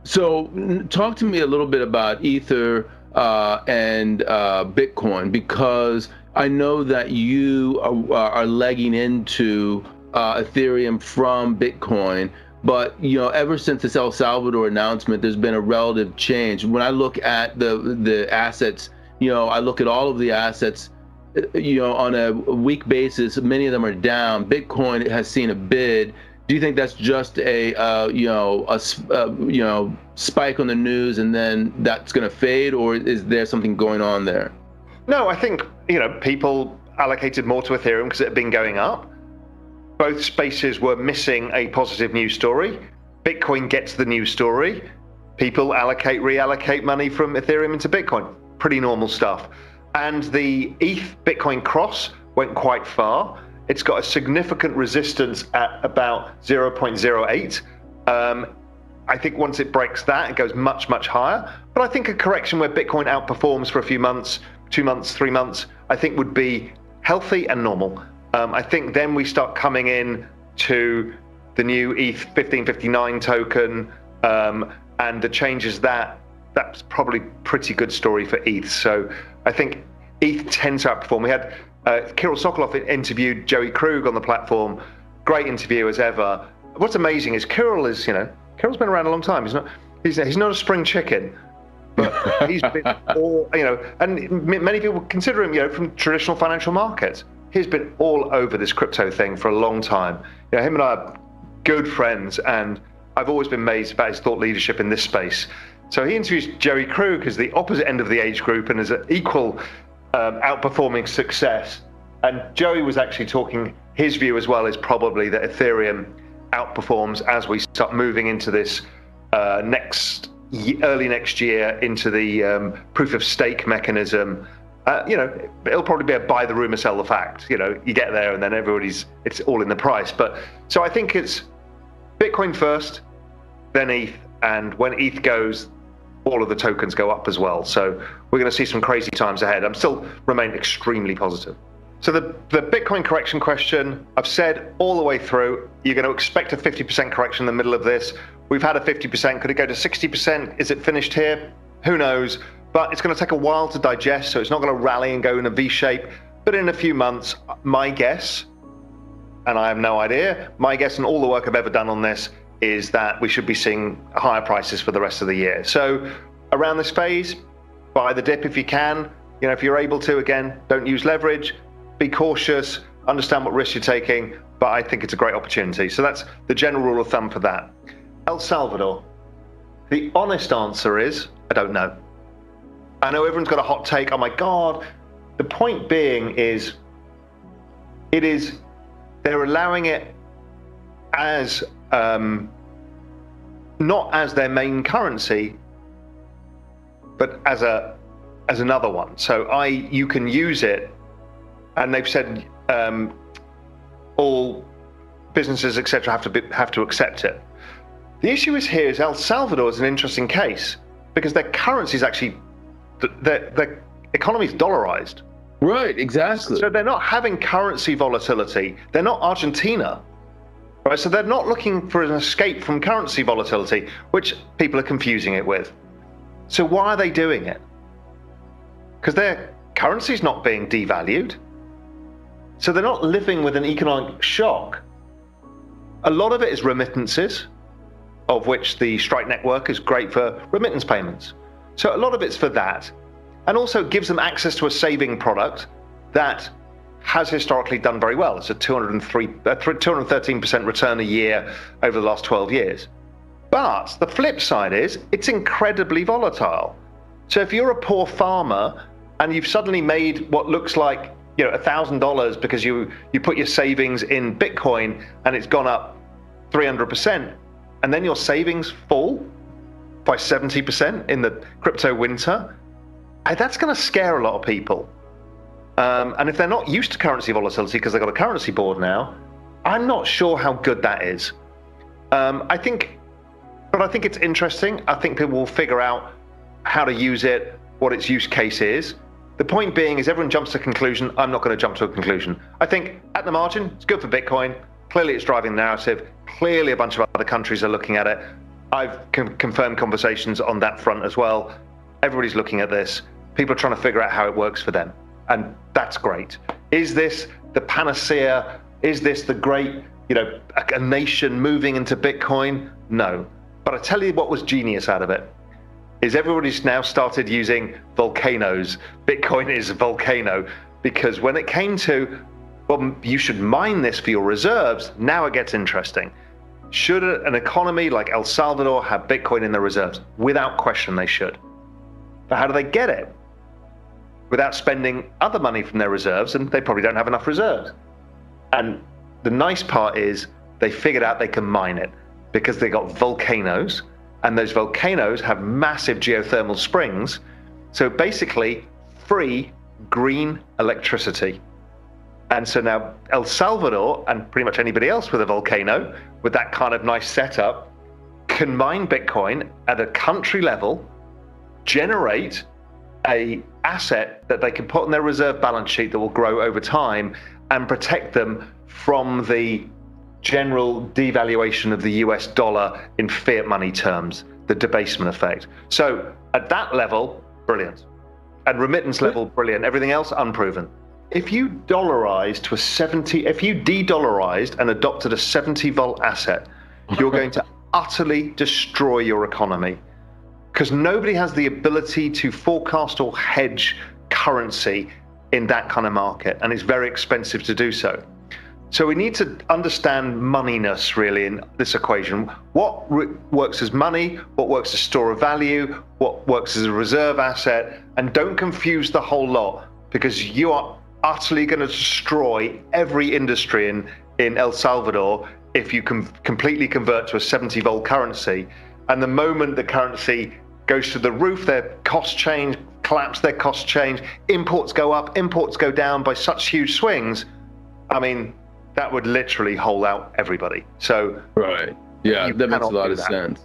So talk to me a little bit about Ether and Bitcoin, because I know that you are legging into Ethereum from Bitcoin. But ever since this El Salvador announcement, there's been a relative change. When I look at the assets, I look at all of the assets, on a week basis. Many of them are down. Bitcoin has seen a bid. Do you think that's just a spike on the news and then that's going to fade, or is there something going on there? No, I think people allocated more to Ethereum because it had been going up. Both spaces were missing a positive news story. Bitcoin gets the news story. People reallocate money from Ethereum into Bitcoin. Pretty normal stuff. And the ETH Bitcoin cross went quite far. It's got a significant resistance at about 0.08. I think once it breaks that, it goes much, much higher. But I think a correction where Bitcoin outperforms for a few months, 2 months, 3 months, I think would be healthy and normal. I think then we start coming in to the new ETH 1559 token and the changes that's probably pretty good story for ETH. So I think ETH tends to outperform. We had Kirill Sokolov interviewed Joey Krug on the platform. Great interview as ever. What's amazing is Kirill's been around a long time. He's not a spring chicken, but he's been all, and many people consider him, from traditional financial markets. He's been all over this crypto thing for a long time. Him and I are good friends, and I've always been amazed about his thought leadership in this space. So he interviews Joey Krug as the opposite end of the age group and as an equal outperforming success. And Joey was actually talking, his view as well is probably that Ethereum outperforms as we start moving into this early next year into the proof of stake mechanism. It'll probably be a buy the rumor, sell the fact. You get there and then it's all in the price. But so I think it's Bitcoin first, then ETH, and when ETH goes, all of the tokens go up as well. So we're going to see some crazy times ahead. I'm still remain extremely positive. So the Bitcoin correction question, I've said all the way through, you're going to expect a 50% correction in the middle of this. We've had a 50%. Could it go to 60%? Is it finished here? Who knows? But it's going to take a while to digest, so it's not going to rally and go in a V shape. But in a few months, my guess, and I have no idea, my guess and all the work I've ever done on this is that we should be seeing higher prices for the rest of the year. So around this phase, buy the dip if you can. If you're able to, again, don't use leverage, be cautious, understand what risks you're taking, but I think it's a great opportunity. So that's the general rule of thumb for that. El Salvador, the honest answer is, I don't know. I know everyone's got a hot take, oh my God. The point being is, they're allowing it as, not as their main currency, but as another one. So you can use it, and they've said all businesses, etc., have to accept it. The issue is El Salvador is an interesting case because their currency is actually their economy is dollarized. Right, exactly. So they're not having currency volatility. They're not Argentina. Right, so they're not looking for an escape from currency volatility, which people are confusing it with. So why are they doing it? Because their currency is not being devalued. So they're not living with an economic shock. A lot of it is remittances, of which the Strike network is great for remittance payments. So a lot of it's for that. And also gives them access to a saving product that has historically done very well. It's a 213% return a year over the last 12 years. But the flip side is it's incredibly volatile. So if you're a poor farmer and you've suddenly made what looks like $1,000 because you put your savings in Bitcoin and it's gone up 300%, and then your savings fall by 70% in the crypto winter, that's going to scare a lot of people. And if they're not used to currency volatility because they've got a currency board now, I'm not sure how good that is. I think it's interesting. I think people will figure out how to use it, what its use case is. The point being is everyone jumps to a conclusion. I'm not going to jump to a conclusion. I think at the margin, it's good for Bitcoin. Clearly it's driving the narrative. Clearly a bunch of other countries are looking at it. I've confirmed conversations on that front as well. Everybody's looking at this. People are trying to figure out how it works for them. And that's great. Is this the panacea? Is this the great, a nation moving into Bitcoin? No. But I tell you what was genius out of it is everybody's now started using volcanoes. Bitcoin is a volcano, because when it came to, well, you should mine this for your reserves, now it gets interesting. Should an economy like El Salvador have Bitcoin in their reserves? Without question, they should. But how do they get it? Without spending other money from their reserves, and they probably don't have enough reserves. And the nice part is they figured out they can mine it because they got volcanoes, and those volcanoes have massive geothermal springs. So basically, free green electricity. And so now El Salvador, and pretty much anybody else with a volcano, with that kind of nice setup, can mine Bitcoin at a country level, generate a asset that they can put on their reserve balance sheet that will grow over time and protect them from the general devaluation of the US dollar in fiat money terms, the debasement effect. So at that level, brilliant. At remittance level, brilliant. Everything else, unproven. If you dollarized to a 70, if you de-dollarized and adopted a 70 volt asset, you're going to utterly destroy your economy, because nobody has the ability to forecast or hedge currency in that kind of market, and it's very expensive to do so. So we need to understand moneyness really in this equation. What works as money, what works as store of value, what works as a reserve asset, and don't confuse the whole lot, because you are utterly going to destroy every industry in El Salvador if you can completely convert to a 70 volt currency. And the moment the currency goes to the roof, their costs change, collapse, their costs change, imports go up, imports go down by such huge swings. I mean, that would literally hole out everybody. So right, yeah, that makes a lot of sense.